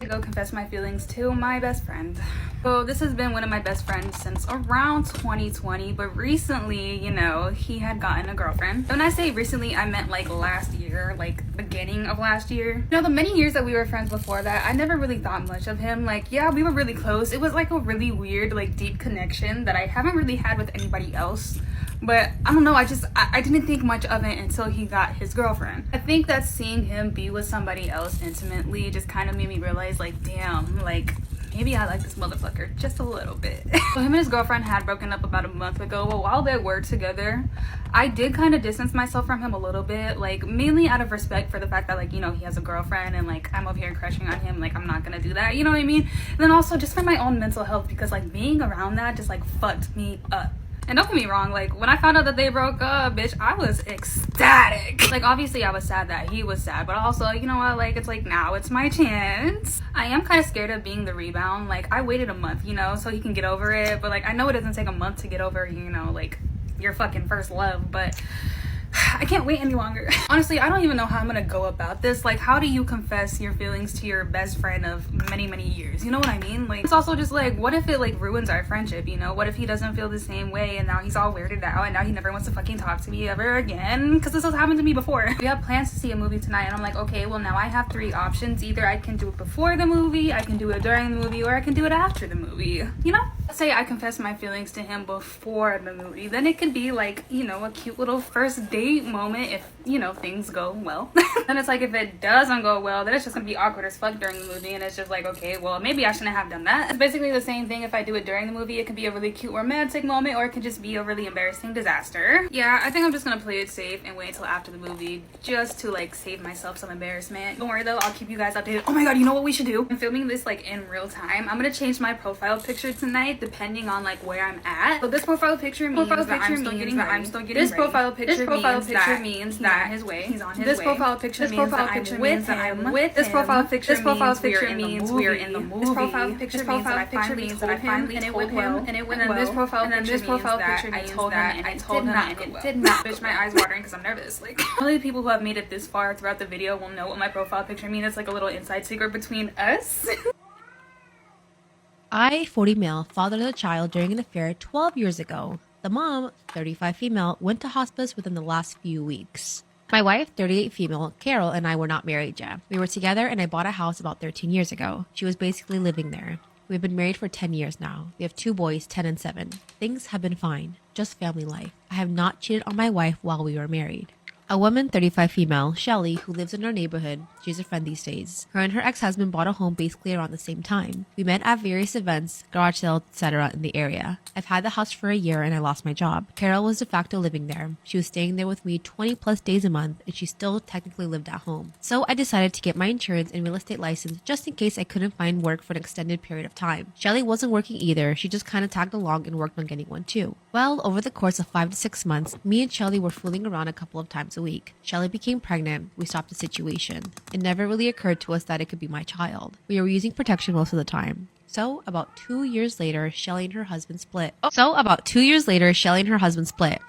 To go confess my feelings to my best friend. So this has been one of my best friends since around 2020, but recently, you know, he had gotten a girlfriend. When I say recently, I meant like last year, like beginning of last year. You know, the many years that we were friends before that, I never really thought much of him. Like, yeah, we were really close. It was like a really weird, like deep connection that I haven't really had with anybody else. But I don't know, I didn't think much of it until he got his girlfriend. I think that seeing him be with somebody else intimately just kind of made me realize, like, damn, like, maybe I like this motherfucker just a little bit. So him and his girlfriend had broken up about a month ago, but while they were together, I did kind of distance myself from him a little bit, like, mainly out of respect for the fact that, like, you know, he has a girlfriend and, like, I'm over here crushing on him, like, I'm not gonna do that, you know what I mean? And then also just for my own mental health, because, like, being around that just, like, fucked me up. And don't get me wrong, like, when I found out that they broke up, bitch, I was ecstatic. Like, obviously, I was sad that he was sad, but also, you know what, like, it's like, now it's my chance. I am kind of scared of being the rebound. Like, I waited a month, you know, so he can get over it, but, like, I know it doesn't take a month to get over, you know, like, your fucking first love, but I can't wait any longer. Honestly, I don't even know how I'm gonna go about this. Like, how do you confess your feelings to your best friend of many, many years? You know what I mean? Like, it's also just like, what if it like ruins our friendship, you know? What if he doesn't feel the same way and now he's all weirded out and now he never wants to fucking talk to me ever again? Because this has happened to me before. We have plans to see a movie tonight and I'm like, okay, well now I have 3 options. Either I can do it before the movie, I can do it during the movie, or I can do it after the movie, you know? Let's say I confess my feelings to him before the movie. Then it could be like, you know, a cute little first date moment if, you know, things go well. Then it's like, if it doesn't go well, then it's just gonna be awkward as fuck during the movie, and it's just like, okay, well, maybe I shouldn't have done that. It's basically the same thing if I do it during the movie. It could be a really cute romantic moment, or it could just be a really embarrassing disaster. Yeah, I think I'm just gonna play it safe and wait until after the movie just to like save myself some embarrassment. Don't worry though, I'll keep you guys updated. Oh my god, you know what we should do? I'm filming this like in real time. I'm gonna change my profile picture tonight depending on like where I'm at. So this profile picture means that I'm still getting ready. This profile picture means that his way. He's on his way. This profile picture means that I'm with him. This profile picture means we are in the movie. This profile picture means that I finally told him and it went well. And then this profile picture means that I told him and it did not. Bitch, my eyes watering because I'm nervous. Like, only the people who have made it this far throughout the video will know what my profile picture means. It's like a little inside secret between us. I, 40 male, fathered a child during an affair 12 years ago. The mom, 35 female, went to hospice within the last few weeks. My wife, 38 female, Carol, and I were not married yet. We were together and I bought a house about 13 years ago. She was basically living there. We've been married for 10 years now. We have 2 boys, 10 and 7. Things have been fine. Just family life. I have not cheated on my wife while we were married. A woman, 35 female, Shelly, who lives in our neighborhood. She's a friend these days. Her and her ex-husband bought a home basically around the same time. We met at various events, garage sales, etc. in the area. I've had the house for a year and I lost my job. Carol was de facto living there. She was staying there with me 20 plus days a month and she still technically lived at home. So I decided to get my insurance and real estate license just in case I couldn't find work for an extended period of time. Shelly wasn't working either. She just kind of tagged along and worked on getting one too. Well, over the course of 5 to 6 months, me and Shelly were fooling around a couple of times a week. Shelly became pregnant. We stopped the situation. It never really occurred to us that it could be my child. We were using protection most of the time. So about 2 years later, Shelly and her husband split.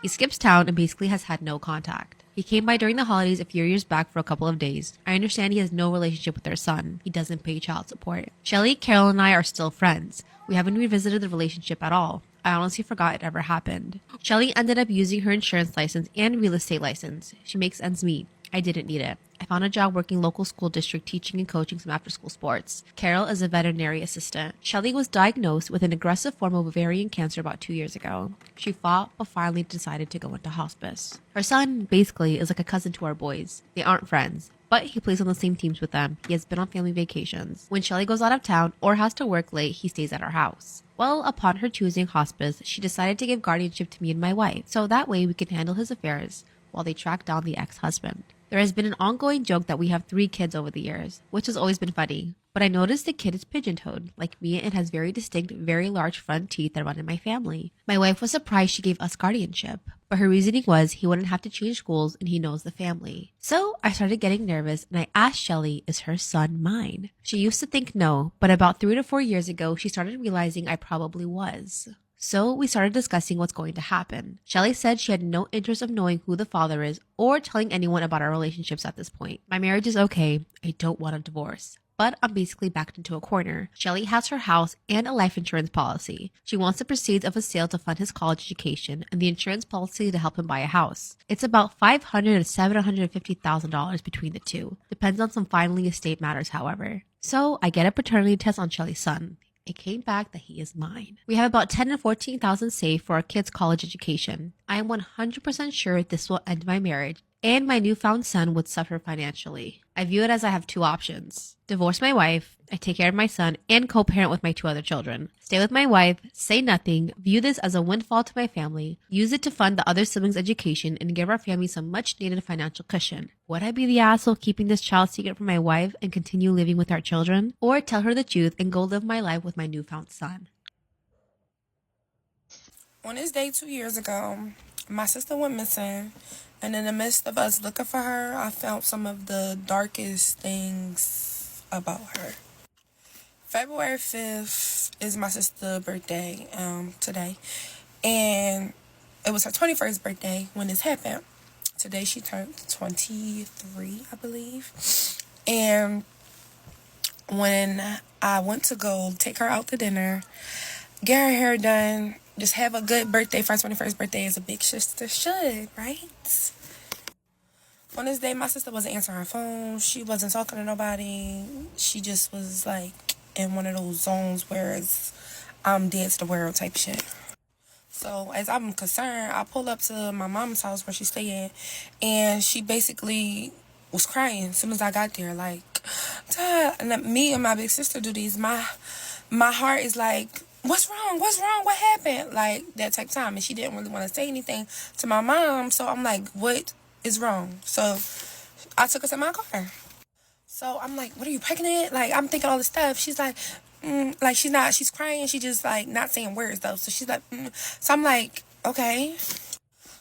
He skips town and basically has had no contact. He came by during the holidays a few years back for a couple of days. I understand he has no relationship with their son. He doesn't pay child support. Shelly, Carol, and I are still friends. We haven't revisited the relationship at all. I honestly forgot it ever happened. Shelly ended up using her insurance license and real estate license. She makes ends meet. I didn't need it. I found a job working local school district teaching and coaching some after-school sports. Carol is a veterinary assistant. Shelly was diagnosed with an aggressive form of ovarian cancer about 2 years ago. She fought, but finally decided to go into hospice. Her son, basically, is like a cousin to our boys. They aren't friends, but he plays on the same teams with them. He has been on family vacations. When Shelly goes out of town or has to work late, he stays at our house. Well, upon her choosing hospice, she decided to give guardianship to me and my wife, so that way we can handle his affairs while they track down the ex-husband. There has been an ongoing joke that we have 3 kids over the years, which has always been funny. But I noticed the kid is pigeon-toed. Like me, it has very distinct, very large front teeth that run in my family. My wife was surprised she gave us guardianship, but her reasoning was he wouldn't have to change schools and he knows the family. So I started getting nervous and I asked Shelly, is her son mine? She used to think no, but about 3 to 4 years ago, she started realizing I probably was. So we started discussing what's going to happen. Shelly said she had no interest of knowing who the father is or telling anyone about our relationships at this point. My marriage is okay. I don't want a divorce. but I'm basically backed into a corner. Shelly has her house and a life insurance policy. She wants the proceeds of a sale to fund his college education and the insurance policy to help him buy a house. It's about $500,000 to $750,000 between the two. Depends on some filing estate matters, however. So I get a paternity test on Shelly's son. It came back that he is mine. We have about $10,000 to $14,000 saved for our kids' college education. I am 100% sure this will end my marriage, and my newfound son would suffer financially. I view it as I have two options. Divorce my wife, I take care of my son, and co-parent with my two other children. Stay with my wife, say nothing, view this as a windfall to my family, use it to fund the other siblings' education, and give our family some much-needed financial cushion. Would I be the asshole keeping this child secret from my wife and continue living with our children? Or tell her the truth and go live my life with my newfound son? On this day 2 years ago, my sister went missing, and in the midst of us looking for her, I found some of the darkest things about her. February 5th is my sister's birthday, today, and it was her 21st birthday when this happened. Today she turned 23, I believe, and when I went to go take her out to dinner, get her hair done, just have a good birthday for her 21st birthday as a big sister should, right? On this day, my sister wasn't answering her phone. She wasn't talking to nobody. She just was like in one of those zones where it's I'm dead to the world type shit. So as I'm concerned, I pull up to my mom's house where she stayed, and she basically was crying as soon as I got there. Like, Dad, and me and my big sister do these. My heart is like, what's wrong? What's wrong? What happened? Like that type of time. And she didn't really want to say anything to my mom. So I'm like, what is wrong? So I took her to my car. So I'm like, what are you pregnant? Like, I'm thinking all this stuff. She's like, like she's crying. She just like not saying words though. So she's like, So I'm like, okay.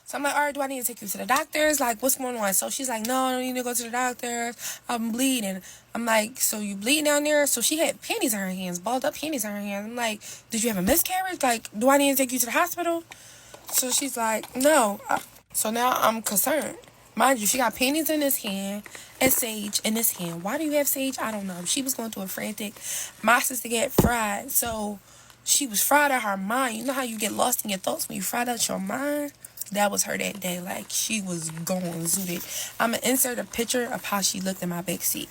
So I'm like, all right, do I need to take you to the doctors? Like, what's going on? So she's like, no, I don't need to go to the doctor. I'm bleeding. I'm like, so you bleeding down there? So she had panties in her hands, balled up panties in her hands. I'm like, did you have a miscarriage? Like, do I need to take you to the hospital? So she's like, no. So now I'm concerned. Mind you, she got panties in this hand and sage in this hand. Why do you have sage? I don't know. She was going through a frantic. My sister get fried. So she was fried out her mind. You know how you get lost in your thoughts when you fried out your mind? That was her that day. Like, she was going zooted. I'm going to insert a picture of how she looked in my back seat.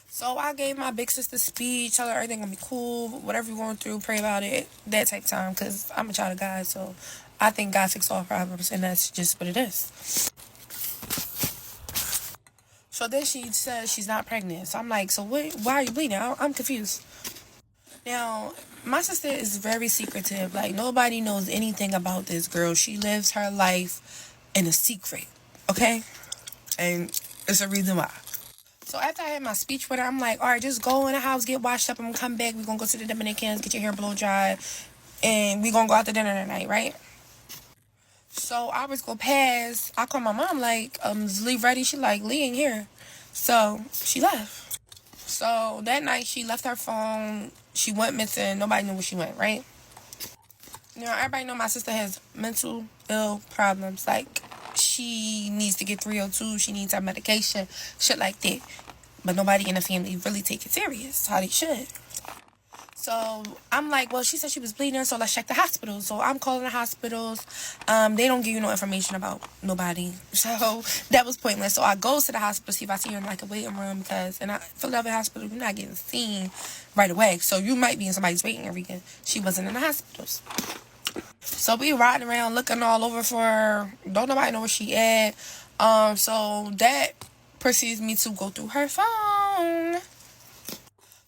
So I gave my big sister speech, tell her everything going to be cool, whatever you're going through, pray about it, that type of time, because I'm a child of God, so I think God fixes all problems, and that's just what it is. So then she says she's not pregnant. So I'm like, so why are you bleeding? I'm confused. Now, my sister is very secretive. Like, nobody knows anything about this girl. She lives her life in a secret, okay? And it's a reason why. So after I had my speech with her, I'm like, all right, just go in the house, get washed up, and I'm gonna come back. We're gonna go to the Dominicans, get your hair blow dried, and we're gonna go out to dinner tonight, right? So hours go past. I call my mom, like, is Lee ready? She like, Lee ain't here. So she left. So that night she left her phone. She went missing. Nobody knew where she went, right? You know, everybody know my sister has mental ill problems. Like, she needs to get 302. She needs her medication. Shit like that. But nobody in the family really take it serious. How they should. So I'm like, well, she said she was bleeding, so let's check the hospital. So I'm calling the hospitals. They don't give you no information about nobody. So that was pointless. So I go to the hospital, see if I see her in like a waiting room, because in a Philadelphia hospital, you're not getting seen right away. So you might be in somebody's waiting area. She wasn't in the hospitals. So we riding around looking all over for her. Don't nobody know where she at. So that proceeds me to go through her phone.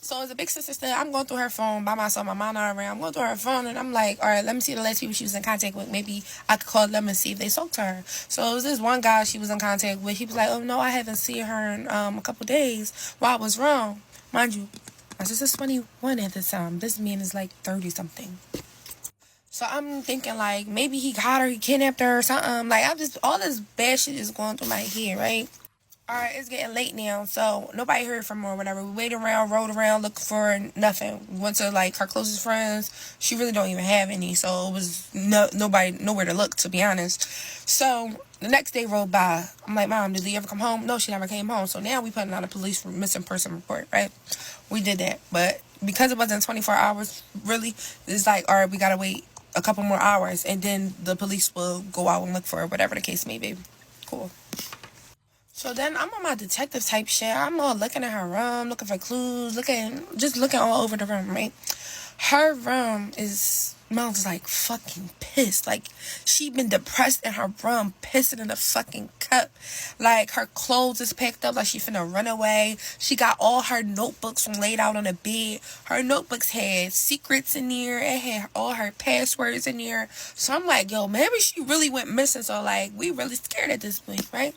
So as a big sister, I'm going through her phone by myself. My mom not around. I'm going through her phone, and I'm like, all right, let me see the last people she was in contact with. Maybe I could call them and see if they spoke to her. So it was this one guy she was in contact with. He was like, oh, no, I haven't seen her in a couple days. Well, I was wrong. Mind you, my sister's 21 at the time. This man is like 30-something. So I'm thinking, like, maybe he got her, he kidnapped her or something. Like, all this bad shit is going through my head, right? Alright, it's getting late now, so nobody heard from her or whatever. We waited around, rode around, looking for her, nothing. We went to like her closest friends. She really don't even have any, so it was nowhere to look, to be honest. So the next day rolled by. I'm like, Mom, did he ever come home? No, she never came home. So now we putting out a police missing person report, right? We did that, but because it wasn't 24 hours, really, it's like, alright, we gotta wait a couple more hours, and then the police will go out and look for her, whatever the case may be. Cool. So then I'm on my detective type shit. I'm all looking at her room, looking for clues, just looking all over the room, right? Her room smells like fucking piss. Like, she been depressed in her room, pissing in a fucking cup. Like, her clothes is packed up like she finna run away. She got all her notebooks laid out on the bed. Her notebooks had secrets in there. It had all her passwords in there. So I'm like, yo, maybe she really went missing. So, like, we really scared at this point, right?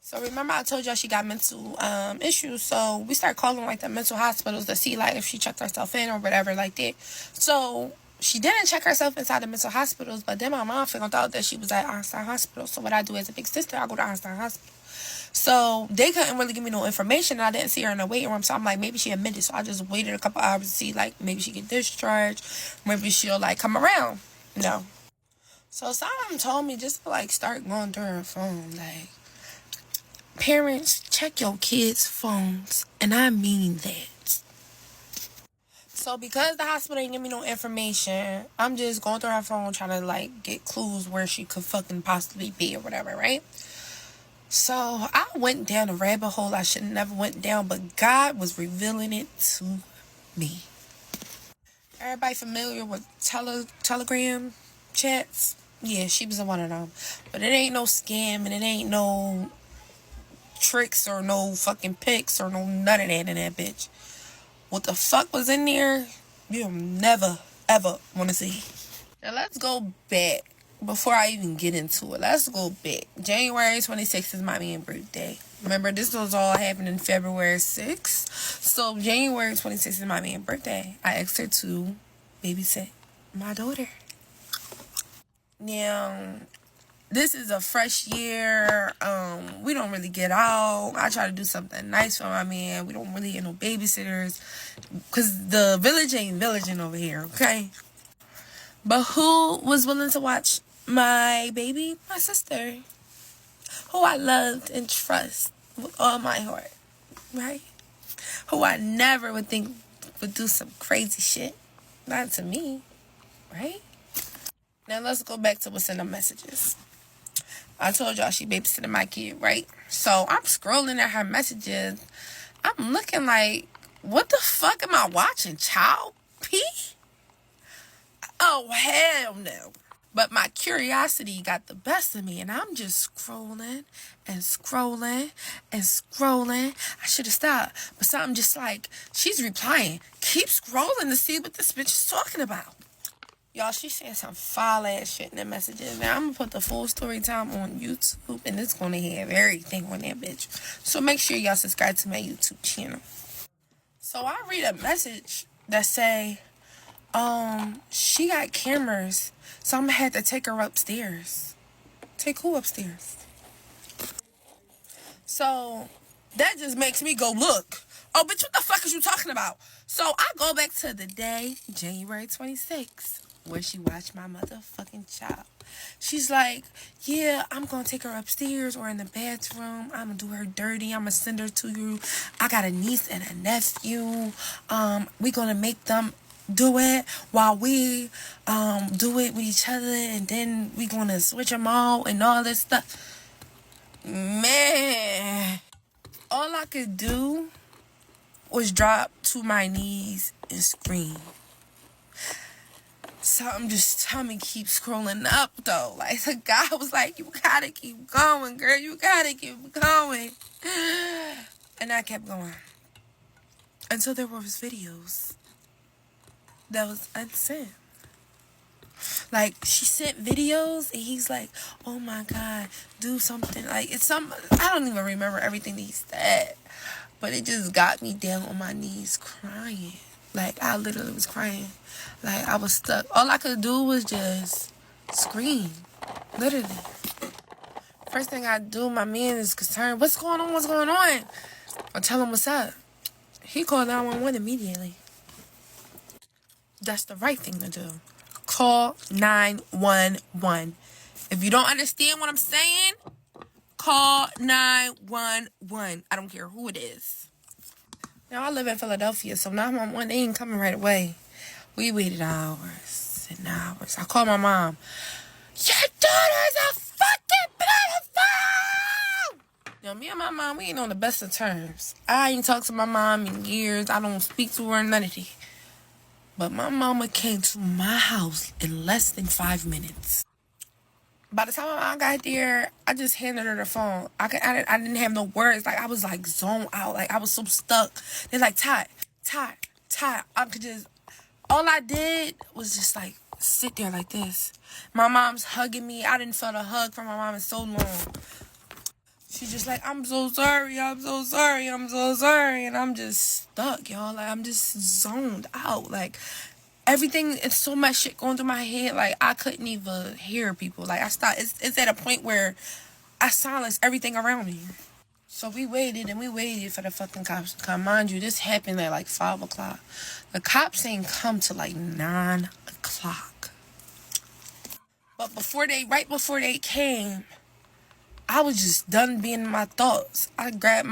So remember I told y'all she got mental issues. So we started calling like the mental hospitals to see like if she checked herself in or whatever like that. So she didn't check herself inside the mental hospitals, but then my mom found out that she was at Einstein Hospital. So what I do as a big sister, I go to Einstein Hospital. So they couldn't really give me no information, and I didn't see her in the waiting room. So I'm like, maybe she admitted. So I just waited a couple hours to see like maybe she get discharged, maybe she'll like come around. No. So someone told me just to like start going through her phone, like, parents, check your kids' phones, and I mean that. So because the hospital ain't give me no information, I'm just going through her phone trying to like get clues where she could fucking possibly be or whatever, right? So I went down a rabbit hole I should have never went down, but God was revealing it to me. Everybody familiar with Telegram chats? Yeah, she was in one of them. But it ain't no scam, and it ain't no tricks or no fucking pics or no none of that in that bitch. What the fuck was in there, you'll never ever want to see. Now let's go back before I even get into it. Let's go back. January 26th is my man's birthday. Remember, this was all happening February 6th. So January 26th is my man's birthday. I asked her to babysit my daughter. Now, this is a fresh year. We don't really get out. I try to do something nice for my man. We don't really get no babysitters because the village ain't villaging over here, okay? But who was willing to watch my baby? My sister, who I loved and trust with all my heart, right? Who I never would think would do some crazy shit. Not to me, right? Now let's go back to what's in the messages. I told y'all she babysitting my kid, right? So I'm scrolling at her messages. I'm looking like, what the fuck am I watching? Child P? Oh, hell no. But my curiosity got the best of me, and I'm just scrolling and scrolling and scrolling. I should have stopped. But something just like, she's replying. Keep scrolling to see what this bitch is talking about. Y'all, she's saying some foul ass shit in the messages. Now, I'm going to put the full story time on YouTube, and it's going to have everything on that bitch. So make sure y'all subscribe to my YouTube channel. So I read a message that say, she got cameras, so I'm going to have to take her upstairs. Take who upstairs? So that just makes me go look. Oh, bitch, what the fuck is you talking about? So I go back to the day, January 26th. Where she watched my motherfucking child. She's like, yeah, I'm gonna take her upstairs or in the bathroom. I'm gonna do her dirty. I'm gonna send her to you. I got a niece and a nephew. We gonna make them do it while we do it with each other, and then we gonna switch them out and all this stuff. Man, all I could do was drop to my knees and scream. So I'm just telling me keep scrolling up though. Like the guy was like, you gotta keep going, girl. You gotta keep going. And I kept going. Until there was videos that was unsent. Like she sent videos and he's like, oh my God, do something. Like it's I don't even remember everything that he said. But it just got me down on my knees crying. Like I literally was crying. Like, I was stuck. All I could do was just scream. Literally. First thing I do, my man is concerned. What's going on? What's going on? I tell him what's up. He called 911 immediately. That's the right thing to do. Call 911. If you don't understand what I'm saying, call 911. I don't care who it is. Now, I live in Philadelphia, so 911, they ain't coming right away. We waited hours and hours. I called my mom. Your daughter's a fucking pedophile! Now, me and my mom, we ain't on the best of terms. I ain't talked to my mom in years. I don't speak to her, none of that. But my mama came to my house in less than 5 minutes. By the time my mom got there, I just handed her the phone. I didn't have no words. Like, I was, like, zoned out. Like, I was so stuck. They're like, Todd. I could just... All I did was just, like, sit there like this. My mom's hugging me. I didn't feel a hug from my mom in so long. She's just like, I'm so sorry. And I'm just stuck, y'all. Like, I'm just zoned out. Like... Everything, it's so much shit going through my head. Like, I couldn't even hear people. Like, I stopped. It's at a point where I silenced everything around me. So we waited for the fucking cops to come. Mind you, this happened at like 5 o'clock. The cops ain't come till like 9 o'clock. But right before they came, I was just done being in my thoughts. I grabbed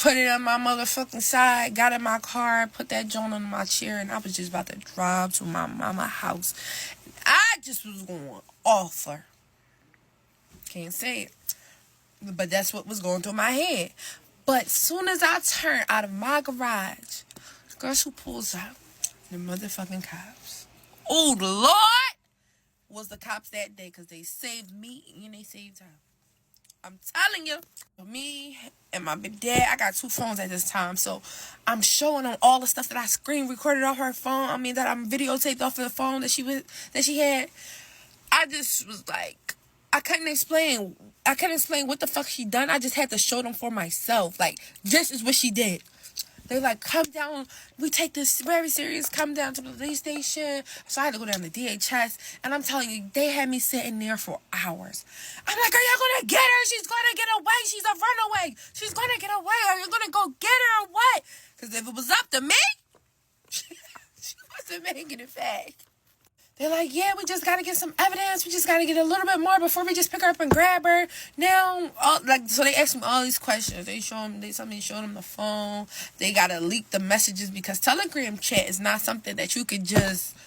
put it on my motherfucking side, got in my car, put that joint on my chair, and I was just about to drive to my mama's house. I just was going off her. Can't say it. But that's what was going through my head. But soon as I turned out of my garage, guess who pulls out? The motherfucking cops. Oh, the Lord was the cops that day, because they saved me and they saved her. I'm telling you, me and my big dad, I got 2 phones at this time, so I'm showing them all the stuff that I screen recorded off her phone. I mean, that I'm videotaped off of the phone that she had. I just was like, I couldn't explain what the fuck she done. I just had to show them for myself. Like, this is what she did. They're like, come down. We take this very serious. Come down to the police station. So I had to go down to DHS. And I'm telling you, they had me sitting there for hours. I'm like, are y'all going to get her? She's going to get away. She's a runaway. She's going to get away. Are you going to go get her or what? Because if it was up to me, she wasn't making it back. They're like, yeah, we just got to get some evidence. We just got to get a little bit more before we just pick her up and grab her. Now, so they asked me all these questions. Somebody showed them the phone. They got to leak the messages because Telegram chat is not something that you could just,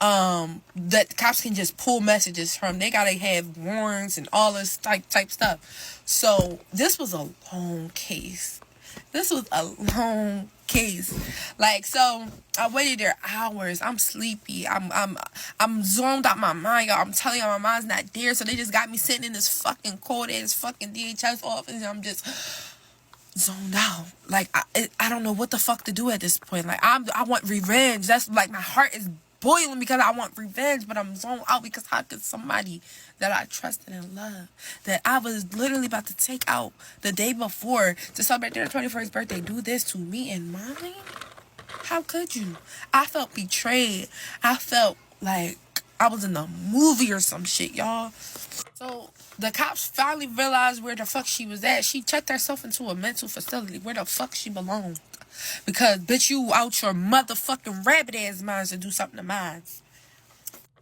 that cops can just pull messages from. They got to have warrants and all this type stuff. So this was a long case. Like, so I waited there hours. I'm sleepy. I'm zoned out my mind, y'all. I'm telling y'all, my mind's not there. So they just got me sitting in this fucking cold ass fucking DHS office, and I'm just zoned out. Like, I don't know what the fuck to do at this point. Like, I want revenge. That's like, my heart is boiling because I want revenge, but I'm zoned out because how could somebody that I trusted and loved, that I was literally about to take out the day before to celebrate their 21st birthday, do this to me and mine? How could you? I felt betrayed. I felt like I was in a movie or some shit, y'all. So the cops finally realized where the fuck she was at. She checked herself into a mental facility where the fuck she belonged. Because, bitch, you out your motherfucking rabbit ass minds to do something to mine.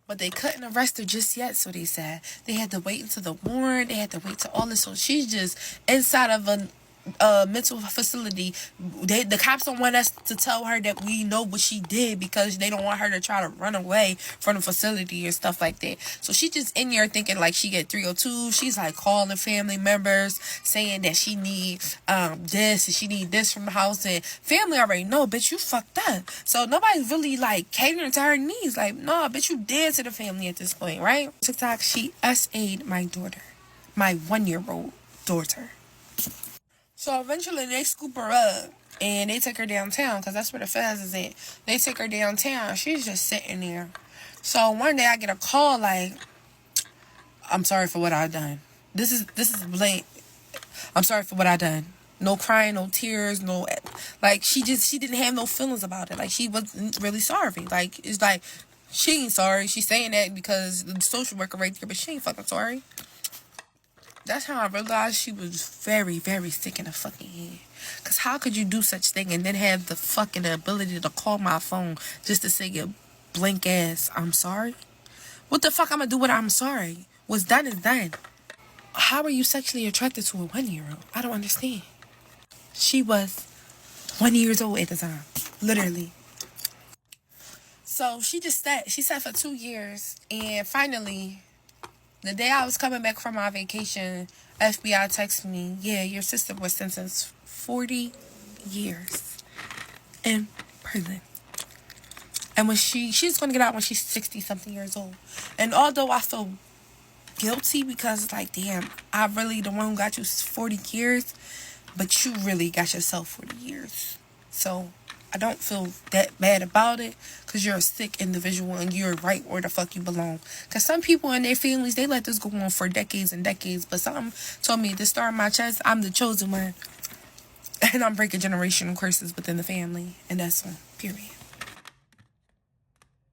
But they couldn't arrest her just yet, so they said. They had to wait until the warrant. They had to wait till all this. So she's just inside of a mental facility. The cops don't want us to tell her that we know what she did because they don't want her to try to run away from the facility and stuff like that. So she just in there thinking like she get 302. She's like calling family members saying that she need this and she need this from the house, and family already know, bitch, you fucked up. So nobody's really like catering to her needs. Like, no, bitch, you dead to the family at this point, right? TikTok, she SA'd my daughter, my 1-year-old daughter. So eventually they scoop her up and they take her downtown because that's where the feds is at. They take her downtown. She's just sitting there. So one day I get a call like, I'm sorry for what I done. This is blatant. I'm sorry for what I done. No crying, no tears, no, like she didn't have no feelings about it. Like she wasn't really sorry. Like it's like, She ain't sorry. She's saying that because the social worker right there, but she ain't fucking sorry. That's how I realized she was very, very sick in the fucking head. Because how could you do such thing and then have the fucking ability to call my phone just to say your blank ass, I'm sorry? What the fuck I'm gonna do with I'm sorry? What's done is done. How are you sexually attracted to a 1-year-old? I don't understand. She was 20 years old at the time. Literally. So she sat for 2 years, and finally, the day I was coming back from my vacation, FBI texted me, yeah, your sister was sentenced 40 years in prison. And when she's going to get out when she's 60-something years old. And although I feel guilty because, like, damn, I really the one who got you 40 years, but you really got yourself 40 years. So I don't feel that bad about it because you're a sick individual and you're right where the fuck you belong. Because some people and their families, they let this go on for decades and decades. But some told me to start my chest, I'm the chosen one. And I'm breaking generational curses within the family. And that's one, period.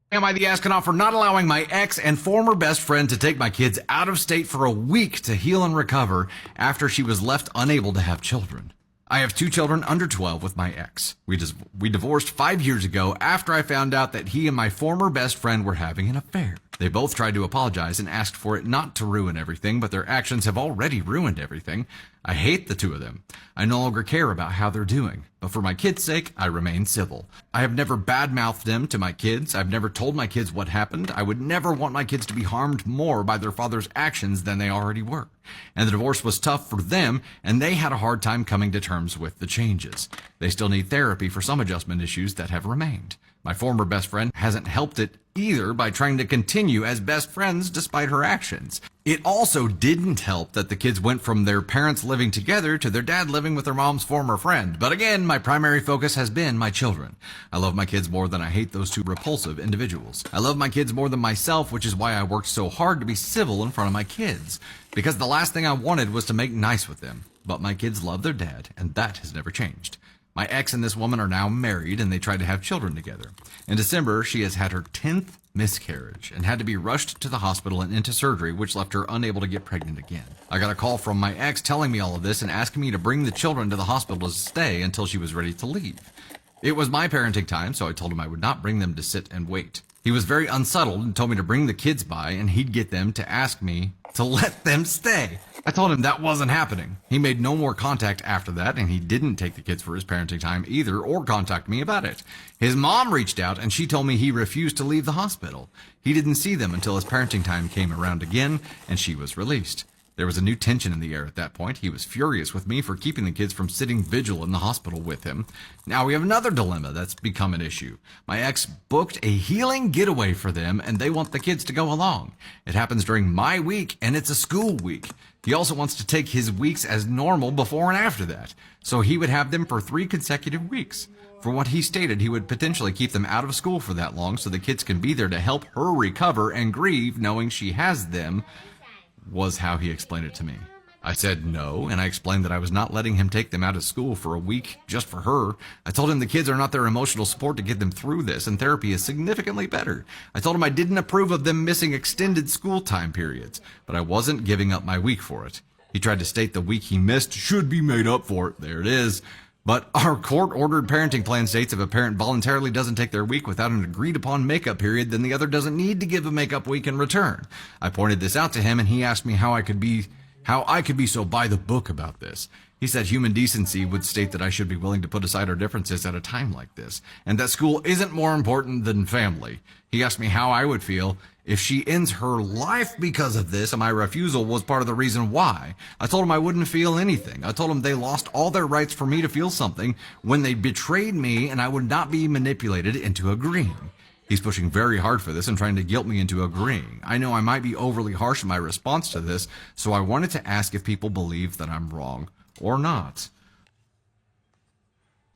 Am I the astronaut for not allowing my ex and former best friend to take my kids out of state for a week to heal and recover after she was left unable to have children? I have 2 children under 12 with my ex. We divorced 5 years ago after I found out that he and my former best friend were having an affair. They both tried to apologize and asked for it not to ruin everything, but their actions have already ruined everything. I hate the 2 of them. I no longer care about how they're doing, but for my kids' sake, I remain civil. I have never badmouthed them to my kids. I've never told my kids what happened. I would never want my kids to be harmed more by their father's actions than they already were. And the divorce was tough for them, and they had a hard time coming to terms with the changes. They still need therapy for some adjustment issues that have remained. My former best friend hasn't helped it either by trying to continue as best friends despite her actions. It also didn't help that the kids went from their parents living together to their dad living with their mom's former friend. But again, my primary focus has been my children. I love my kids more than I hate those 2 repulsive individuals. I love my kids more than myself, which is why I worked so hard to be civil in front of my kids. Because the last thing I wanted was to make nice with them. But my kids love their dad, and that has never changed. My ex and this woman are now married, and they tried to have children together. In December, she has had her 10th miscarriage and had to be rushed to the hospital and into surgery, which left her unable to get pregnant again. I got a call from my ex telling me all of this and asking me to bring the children to the hospital to stay until she was ready to leave. It was my parenting time, so I told him I would not bring them to sit and wait. He was very unsettled and told me to bring the kids by and he'd get them to ask me to let them stay. I told him that wasn't happening. He made no more contact after that, and he didn't take the kids for his parenting time either or contact me about it. His mom reached out and she told me he refused to leave the hospital. He didn't see them until his parenting time came around again and she was released. There was a new tension in the air at that point. He was furious with me for keeping the kids from sitting vigil in the hospital with him. Now we have another dilemma that's become an issue. My ex booked a healing getaway for them and they want the kids to go along. It happens during my week and it's a school week. He also wants to take his weeks as normal before and after that. So he would have them for 3 consecutive weeks. For what he stated, he would potentially keep them out of school for that long so the kids can be there to help her recover and grieve knowing she has them, was how he explained it to me. I said no, and I explained that I was not letting him take them out of school for a week just for her. I told him the kids are not their emotional support to get them through this, and therapy is significantly better. I told him I didn't approve of them missing extended school time periods, but I wasn't giving up my week for it. He tried to state the week he missed should be made up for it. There it is. But our court-ordered parenting plan states if a parent voluntarily doesn't take their week without an agreed-upon makeup period, then the other doesn't need to give a makeup week in return. I pointed this out to him, and he asked me how I could be so by the book about this. He said human decency would state that I should be willing to put aside our differences at a time like this, and that school isn't more important than family. He asked me how I would feel if she ends her life because of this, and my refusal was part of the reason why. I told him I wouldn't feel anything. I told him they lost all their rights for me to feel something when they betrayed me, and I would not be manipulated into agreeing. He's pushing very hard for this and trying to guilt me into agreeing. I know I might be overly harsh in my response to this, so I wanted to ask if people believe that I'm wrong or not.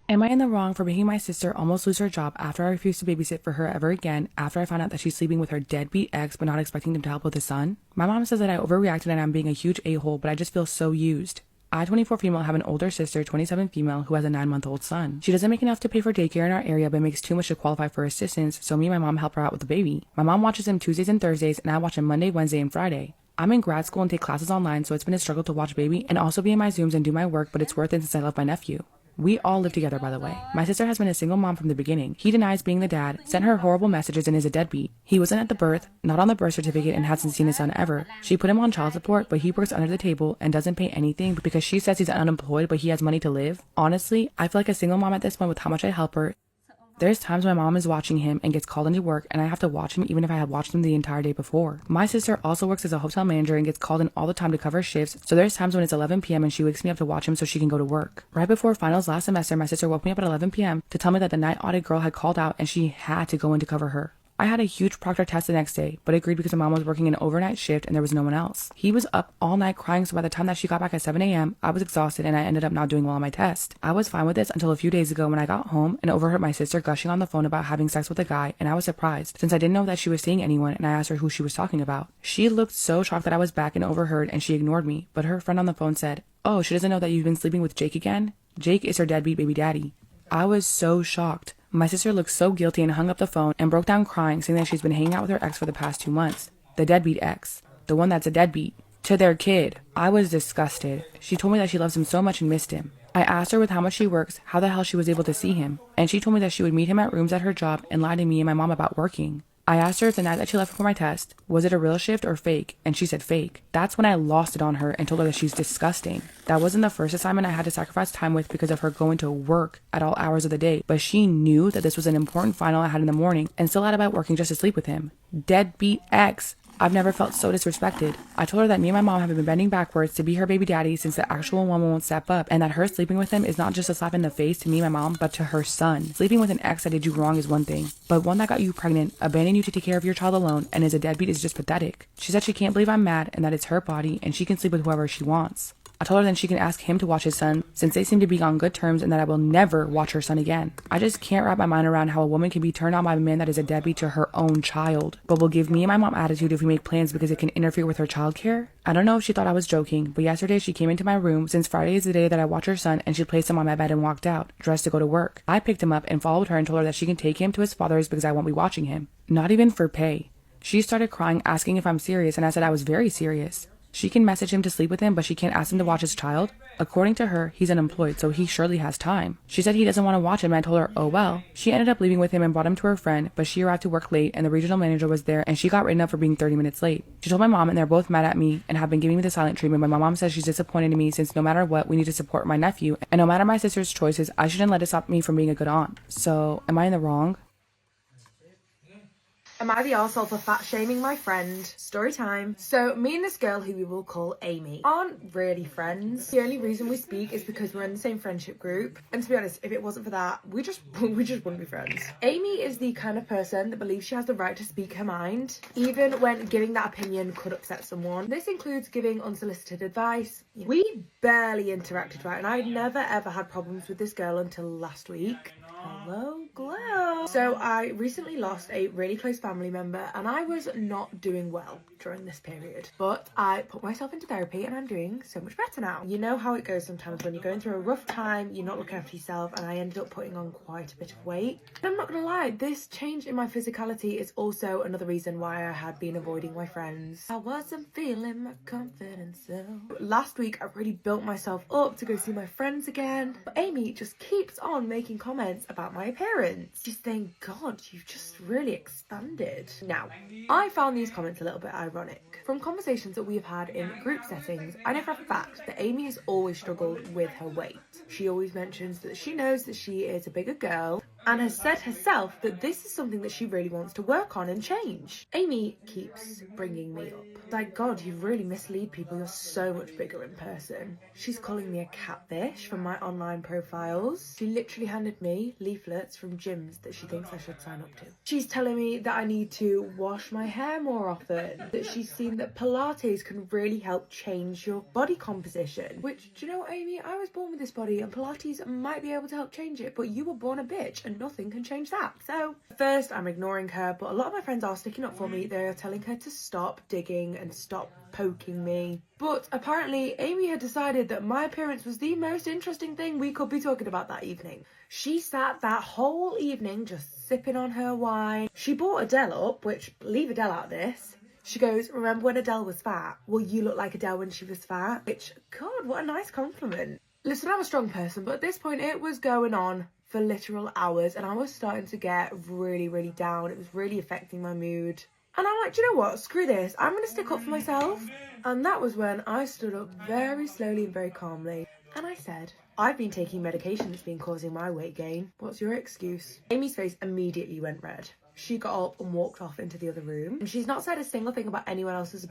Am I in the wrong for making my sister almost lose her job after I refused to babysit for her ever again after I found out that she's sleeping with her deadbeat ex but not expecting him to help with his son? My mom says that I overreacted and I'm being a huge a-hole, but I just feel so used. I, 24 female, have an older sister, 27 female, who has a 9-month-old son. She doesn't make enough to pay for daycare in our area, but makes too much to qualify for assistance, so me and my mom help her out with the baby. My mom watches him Tuesdays and Thursdays, and I watch him Monday, Wednesday, and Friday. I'm in grad school and take classes online, so it's been a struggle to watch baby and also be in my Zooms and do my work, but it's worth it since I love my nephew. We all live together, by the way. My sister has been a single mom from the beginning. He denies being the dad, sent her horrible messages, and is a deadbeat. He wasn't at the birth, not on the birth certificate, and hasn't seen his son ever. She put him on child support, but he works under the table and doesn't pay anything because she says he's unemployed, but he has money to live. Honestly, I feel like a single mom at this point with how much I help her. There's times my mom is watching him and gets called into work, and I have to watch him even if I had watched him the entire day before. My sister also works as a hotel manager and gets called in all the time to cover shifts, so there's times when it's 11 p.m. and she wakes me up to watch him so she can go to work. Right before finals last semester, my sister woke me up at 11 p.m. to tell me that the night audit girl had called out and she had to go in to cover her. I had a huge proctor test the next day, but agreed because my mom was working an overnight shift and there was no one else. He was up all night crying, so by the time that she got back at 7 a.m., I was exhausted and I ended up not doing well on my test. I was fine with this until a few days ago when I got home and overheard my sister gushing on the phone about having sex with a guy, and I was surprised since I didn't know that she was seeing anyone, and I asked her who she was talking about. She looked so shocked that I was back and overheard, and she ignored me, but her friend on the phone said, "Oh, she doesn't know that you've been sleeping with Jake again? Jake is her deadbeat baby daddy." I was so shocked. My sister looked so guilty and hung up the phone and broke down crying, saying that she's been hanging out with her ex for the past 2 months. The deadbeat ex. The one that's a deadbeat. To their kid. I was disgusted. She told me that she loves him so much and missed him. I asked her with how much she works, how the hell she was able to see him, and she told me that she would meet him at rooms at her job and lie to me and my mom about working. I asked her if the night that she left before my test, was it a real shift or fake, and she said fake. That's when I lost it on her and told her that she's disgusting. That wasn't the first assignment I had to sacrifice time with because of her going to work at all hours of the day, but she knew that this was an important final I had in the morning and still lied about working just to sleep with him. Deadbeat ex. I've never felt so disrespected. I told her that me and my mom have been bending backwards to be her baby daddy since the actual woman won't step up, and that her sleeping with him is not just a slap in the face to me and my mom, but to her son. Sleeping with an ex that did you wrong is one thing, but one that got you pregnant, abandoned you to take care of your child alone, and is a deadbeat is just pathetic. She said she can't believe I'm mad and that it's her body and she can sleep with whoever she wants. I told her then she can ask him to watch his son since they seem to be on good terms, and that I will never watch her son again. I just can't wrap my mind around how a woman can be turned on by a man that is a deadbeat to her own child, but will give me and my mom attitude if we make plans because it can interfere with her childcare. I don't know if she thought I was joking, but yesterday she came into my room since Friday is the day that I watch her son, and she placed him on my bed and walked out, dressed to go to work. I picked him up and followed her and told her that she can take him to his father's because I won't be watching him. Not even for pay. She started crying, asking if I'm serious, and I said I was very serious. She can message him to sleep with him, but she can't ask him to watch his child? According to her, he's unemployed, so he surely has time. She said he doesn't want to watch him, and I told her, oh well. She ended up leaving with him and brought him to her friend, but she arrived to work late, and the regional manager was there, and she got written up for being 30 minutes late. She told my mom, and they're both mad at me and have been giving me the silent treatment, but my mom says she's disappointed in me since no matter what, we need to support my nephew, and no matter my sister's choices, I shouldn't let it stop me from being a good aunt. So, am I in the wrong? Am I the arsehole for fat shaming my friend? Story time. So me and this girl who we will call Amy aren't really friends. The only reason we speak is because we're in the same friendship group. And to be honest, if it wasn't for that, we just wouldn't be friends. Amy is the kind of person that believes she has the right to speak her mind, even when giving that opinion could upset someone. This includes giving unsolicited advice. We barely interacted, right? And I never ever had problems with this girl until last week. Hello, Glow. So I recently lost a really close family member and I was not doing well during this period. But I put myself into therapy and I'm doing so much better now. You know how it goes sometimes when you're going through a rough time, you're not looking after yourself, and I ended up putting on quite a bit of weight. And I'm not gonna lie, this change in my physicality is also another reason why I had been avoiding my friends. I wasn't feeling my confidence so. Last week I really built myself up to go see my friends again, but Amy just keeps on making comments about my appearance. She's saying, God, you've just really expanded. Now, I found these comments a little bit ironic. From conversations that we've had in group settings, I know for a fact that Amy has always struggled with her weight. She always mentions that she knows that she is a bigger girl and has said herself that this is something that she really wants to work on and change. Amy keeps bringing me up. Like, God, you really mislead people. You're so much bigger in person. She's calling me a catfish from my online profiles. She literally handed me leaflets from gyms that she thinks I should sign up to. She's telling me that I need to wash my hair more often, that she's seen that Pilates can really help change your body composition. Which, do you know what, Amy? I was born with this body and Pilates might be able to help change it, but you were born a bitch and nothing can change that. So, first I'm ignoring her, but a lot of my friends are sticking up for me. They're telling her to stop digging and stop poking me. But apparently Amy had decided that my appearance was the most interesting thing we could be talking about that evening. She sat that whole evening just sipping on her wine. She brought Adele up, which, leave Adele out of this. She goes, remember when Adele was fat? Well, you look like Adele when she was fat. Which, God, what a nice compliment. Listen, I'm a strong person, but at this point it was going on for literal hours and I was starting to get really, really down. It was really affecting my mood. And I'm like, do you know what? Screw this. I'm going to stick up for myself. And that was when I stood up very slowly and very calmly. And I said, I've been taking medication that's been causing my weight gain. What's your excuse? Amy's face immediately went red. She got up and walked off into the other room. And she's not said a single thing about anyone else's appearance.